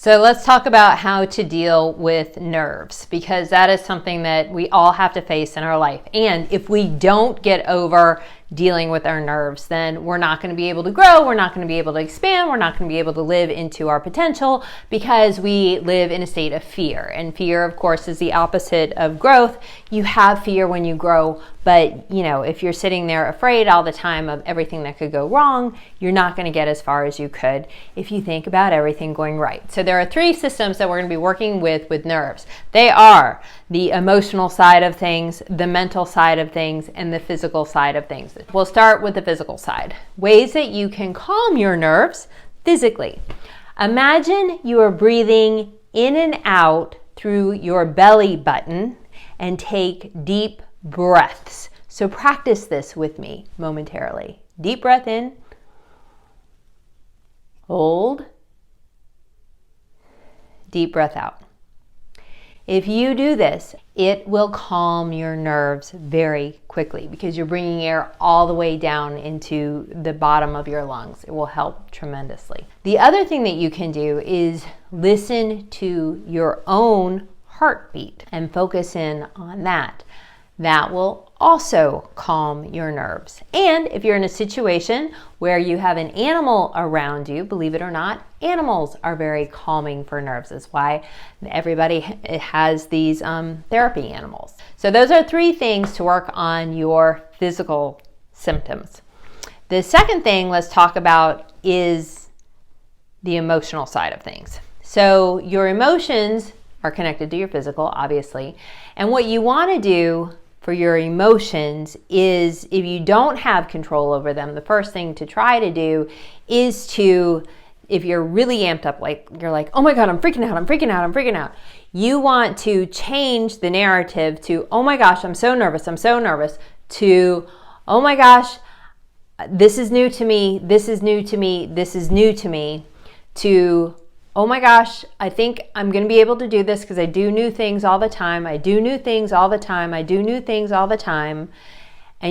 So let's talk about how to deal with nerves, because that is something that we all have to face in our life. And if we don't get over dealing with our nerves, then we're not going to be able to grow, we're not going to be able to expand, we're not going to be able to live into our potential, because we live in a state of fear. And fear, of course, is the opposite of growth. You have fear when you grow, but if you're sitting there afraid all the time of everything that could go wrong, you're not going to get as far as you could if you think about everything going right. So there are three systems that we're going to be working with nerves. They are the emotional side of things, the mental side of things, and the physical side of things. We'll start with the physical side. Ways that you can calm your nerves physically. Imagine you are breathing in and out through your belly button and take deep breaths. So practice this with me momentarily. Deep breath in, hold, deep breath out. If you do this, it will calm your nerves very quickly because you're bringing air all the way down into the bottom of your lungs. It will help tremendously. The other thing that you can do is listen to your own heartbeat and focus in on that. That will also calm your nerves. And if you're in a situation where you have an animal around you, believe it or not, animals are very calming for nerves. That's why everybody has these therapy animals. So those are three things to work on your physical symptoms. The second thing let's talk about is the emotional side of things. So your emotions are connected to your physical, obviously. And what you want to do for your emotions is, if you don't have control over them, the first thing to try to do is to, if you're really amped up, like you're like, oh my God, I'm freaking out. You want to change the narrative to, oh my gosh, I'm so nervous, to, oh my gosh, this is new to me, to, oh my gosh, I think I'm going to be able to do this because I do new things all the time. And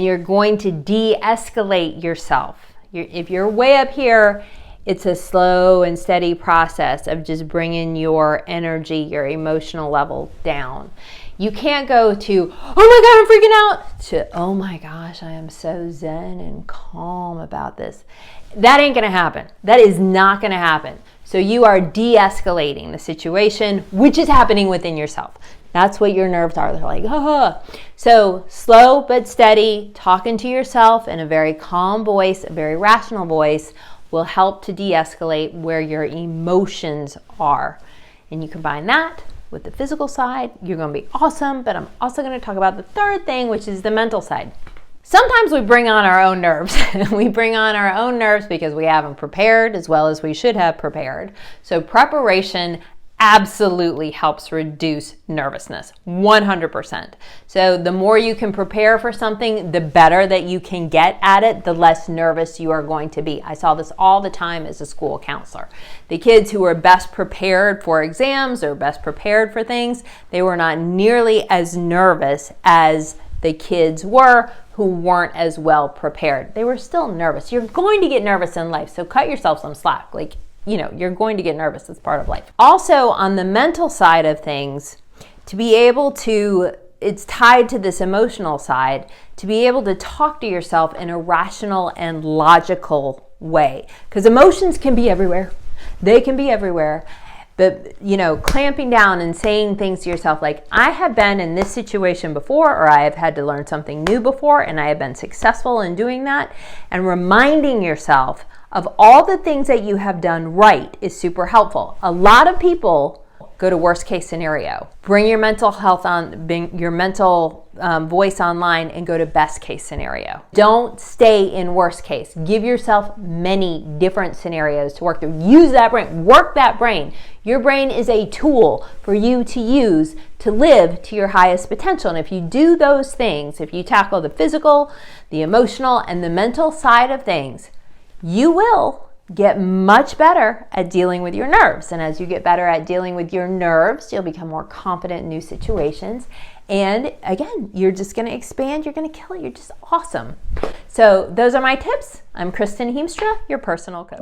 you're going to de-escalate yourself. If you're way up here, it's a slow and steady process of just bringing your energy, your emotional level down. You can't go to, oh my God, I'm freaking out, to, oh my gosh, I am so zen and calm about this. That ain't going to happen. That is not going to happen. So you are de-escalating the situation, which is happening within yourself. That's what your nerves are. They're like, oh. So slow but steady, talking to yourself in a very calm voice, a very rational voice, will help to de-escalate where your emotions are. And you combine that with the physical side, you're going to be awesome. But I'm also going to talk about the third thing, which is the mental side. Sometimes we bring on our own nerves. We bring on our own nerves because we haven't prepared as well as we should have prepared. So preparation absolutely helps reduce nervousness, 100%. So the more you can prepare for something, the better that you can get at it, the less nervous you are going to be. I saw this all the time as a school counselor. The kids who were best prepared for exams or best prepared for things, they were not nearly as nervous as the kids were who weren't as well prepared. They were still nervous. You're going to get nervous in life, so cut yourself some slack. You're going to get nervous. It's part of life. Also, on the mental side of things, to be able to, it's tied to this emotional side, to be able to talk to yourself in a rational and logical way. Because emotions can be everywhere. They can be everywhere. But, clamping down and saying things to yourself like, I have been in this situation before, or I have had to learn something new before, and I have been successful in doing that. And reminding yourself of all the things that you have done right is super helpful. A lot of people go to worst case scenario. Bring your mental health on, bring your mental voice online and go to best case scenario. Don't stay in worst case. Give yourself many different scenarios to work through. Use that brain, work that brain. Your brain is a tool for you to use to live to your highest potential. And if you do those things, if you tackle the physical, the emotional, and the mental side of things, you will get much better at dealing with your nerves. And as you get better at dealing with your nerves, you'll become more confident in new situations. And again, you're just going to expand. You're going to kill it. You're just awesome. So those are my tips. I'm Kristen Heemstra, your personal coach.